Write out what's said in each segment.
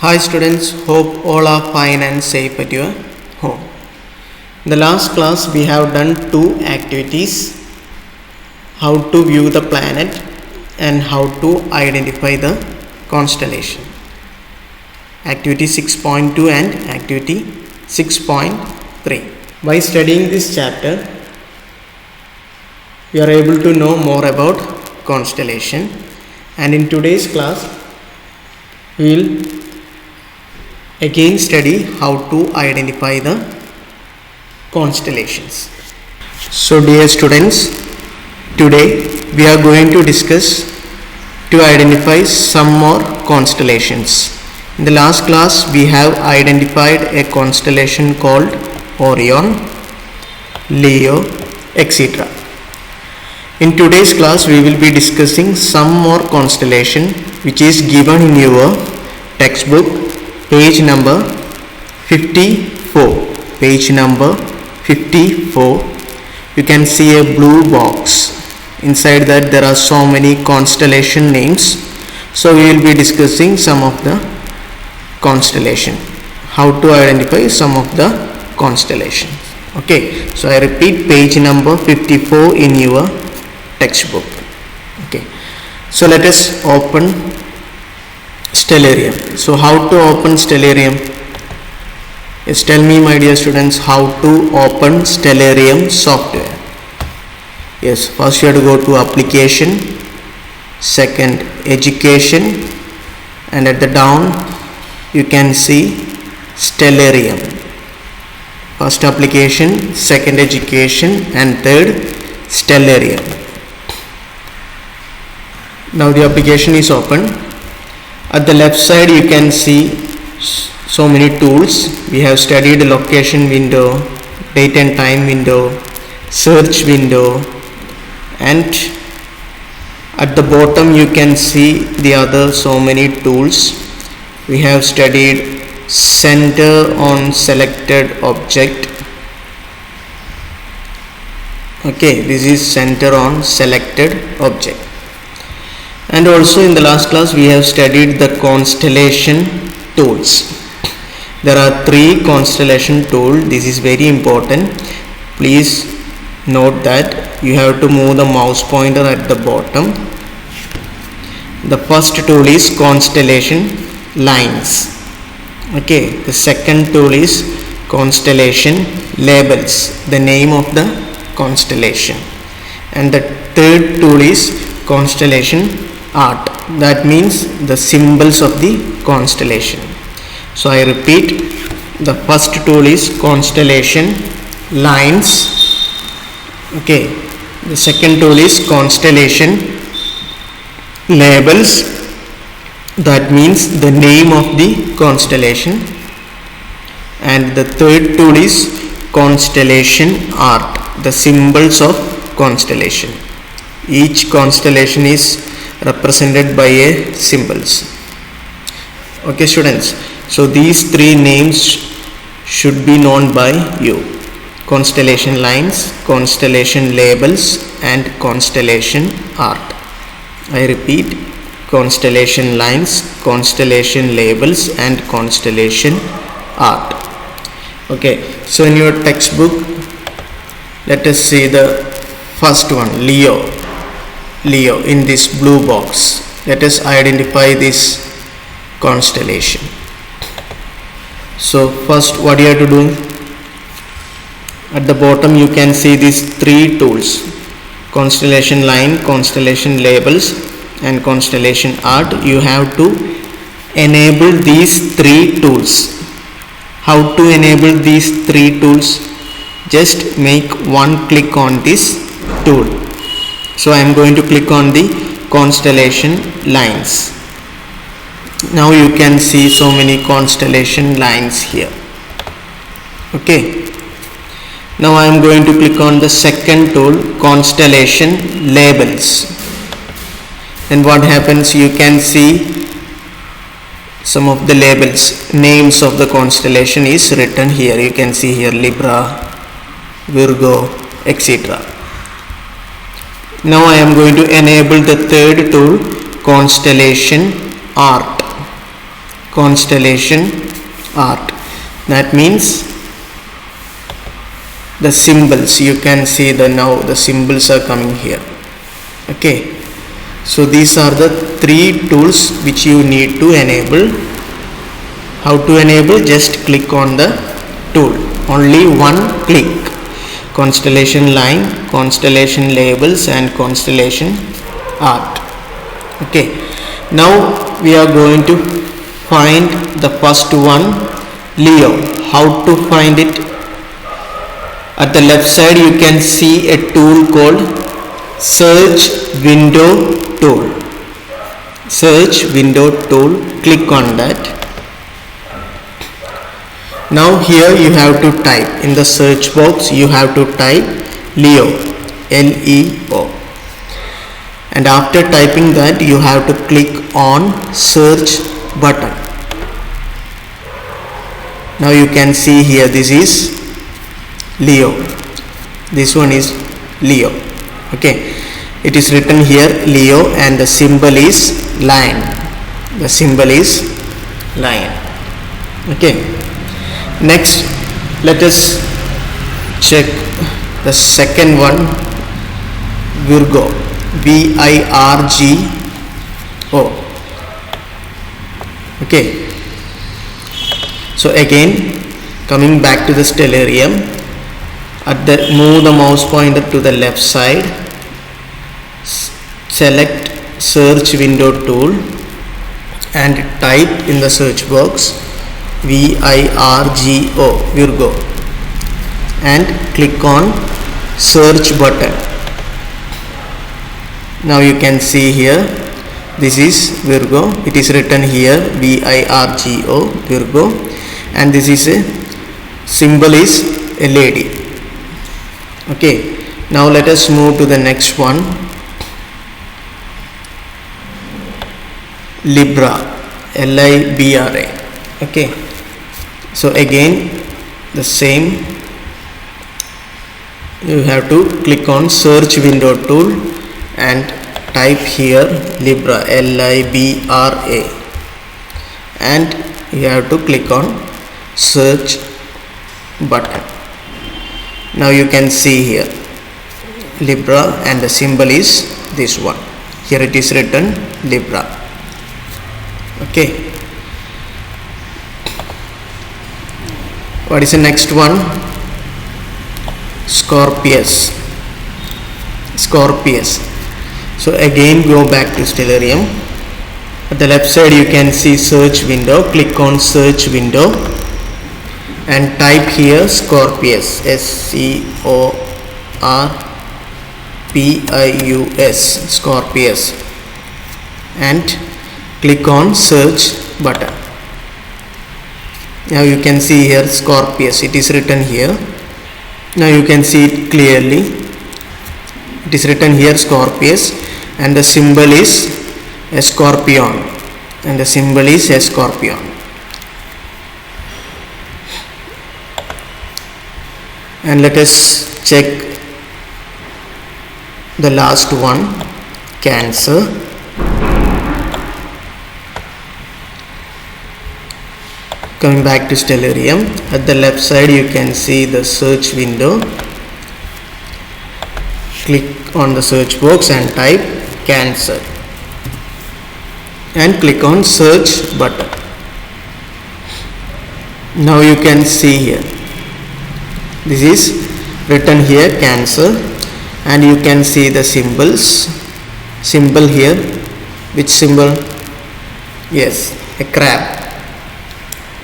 Hi students, hope all are fine and safe at your home. In the last class we have done two activities, how to view the planet and how to identify the constellation. Activity 6.2 and activity 6.3. By studying this chapter, we are able to know more about constellation, and in today's class we will again study how to identify the constellations. So dear students, today we are going to discuss to identify some more constellations. In the last class we have identified a constellation called Orion, Leo, etc. In today's class we will be discussing some more constellation which is given in your textbook, page number 54. Page number 54. You can see a blue box. Inside that there are so many constellation names. So we will be discussing some of the constellation. How to identify some of the constellations. Okay. So I repeat, page number 54 in your textbook. Okay. So let us open Stellarium. So how to open Stellarium? Yes, tell me my dear students, how to open Stellarium software. Yes, first you have to go to application, second education, and at the down you can see Stellarium. First application, second education, and third Stellarium. Now the application is open. At the left side you can see so many tools. We have studied location window, date and time window, search window, and at the bottom you can see the other so many tools. We have studied center on selected object. Okay, this is center on selected object. And also in the last class we have studied the constellation tools. There are three constellation tools. This is very important. Please note that you have to move the mouse pointer at the bottom. The first tool is constellation lines. Okay. The second tool is constellation labels, the name of the constellation. And the third tool is constellation art, that means the symbols of the constellation. So I repeat, the first tool is constellation lines. Okay, the second tool is constellation labels, that means the name of the constellation, and the third tool is constellation art, the symbols of constellation. Each constellation is represented by a symbols. Okay students, so these three names should be known by you: constellation lines, constellation labels, and constellation art. I repeat, constellation lines, constellation labels, and constellation art. Okay, so in your textbook let us see the first one, Leo. In this blue box, let us identify this constellation. So first what you have to do, at the bottom you can see these three tools: constellation line, constellation labels, and constellation art. You have to enable these three tools. How to enable these three tools? Just make one click on this tool. So I am going to click on the constellation lines. Now you can see so many constellation lines here. Okay. Now I am going to click on the second tool, constellation labels. Then what happens? You can see some of the labels, names of the constellation is written here. You can see here Libra, Virgo, etc. Now I am going to enable the third tool, constellation art. constellation art. That means the symbols, you can see that now the symbols are coming here. Okay, so these are the three tools which you need to enable. How to enable? Just click on the tool, only one click. Constellation line, constellation labels and constellation art. Okay, now we are going to find the first one, Leo. How to find it? At the left side you can see a tool called search window tool. Search window tool, click on that. Now here you have to type in the search box, you have to type Leo, Leo, and after typing that you have to click on search button. Now you can see here, this is Leo, this one is Leo. Okay, it is written here Leo and the symbol is lion. The symbol is lion. Okay, next let us check the second one, Virgo, Virgo. Okay, so again coming back to the stellarium, move the mouse pointer to the left side, select search window tool and type in the search box Virgo, Virgo, and click on search button. Now you can see here, this is Virgo, it is written here Virgo, Virgo, and this is a symbol is a lady. Okay, now let us move to the next one, Libra, Libra. Okay, so again the same, you have to click on search window tool and type here Libra, Libra, and you have to click on search button. Now you can see here Libra and the symbol is this one. Here it is written Libra. Okay, what is the next one? Scorpius. Scorpius. So again go back to stellarium. At the left side you can see search window, click on search window and type here Scorpius, Scorpius, Scorpius, and click on search button. Now you can see here Scorpius, it is written here. Now you can see it clearly, it is written here Scorpius and the symbol is a scorpion, and the symbol is a scorpion. And let us check the last one, Cancer. Coming back to stellarium, at the left side you can see the search window, click on the search box and type Cancer and click on search button. Now you can see here, this is written here Cancer, and you can see the symbol here. Which symbol? Yes, a crab,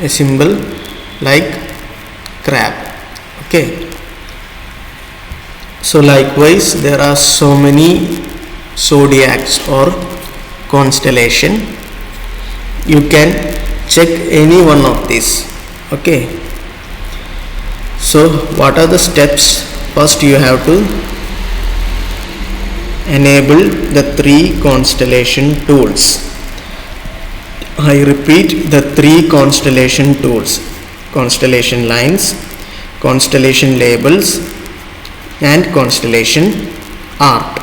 a symbol like crab. Okay, so likewise there are so many zodiacs or constellation, you can check any one of these. Okay, so what are the steps? First you have to enable the three constellation tools. I repeat, the three constellation tools: constellation lines, constellation labels and constellation art.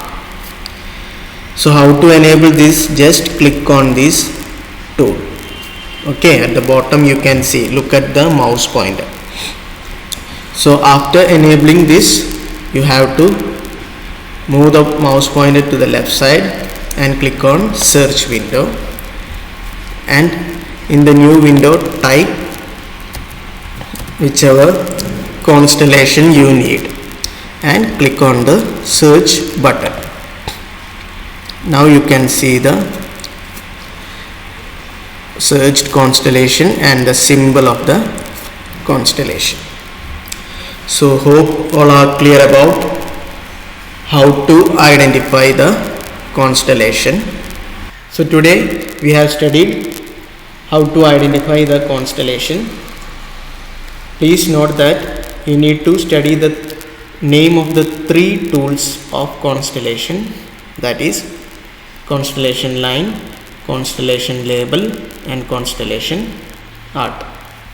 So how to enable this? Just click on this tool. Okay, at the bottom you can see, look at the mouse pointer. So after enabling this, you have to move the mouse pointer to the left side and click on search window, and in the new window type whichever constellation you need and click on the search button. Now you can see the searched constellation and the symbol of the constellation. So hope all are clear about how to identify the constellation. So today we have studied how to identify the constellation. Please note that you need to study the name of the 3 tools of constellation, that is constellation line, constellation label and constellation art.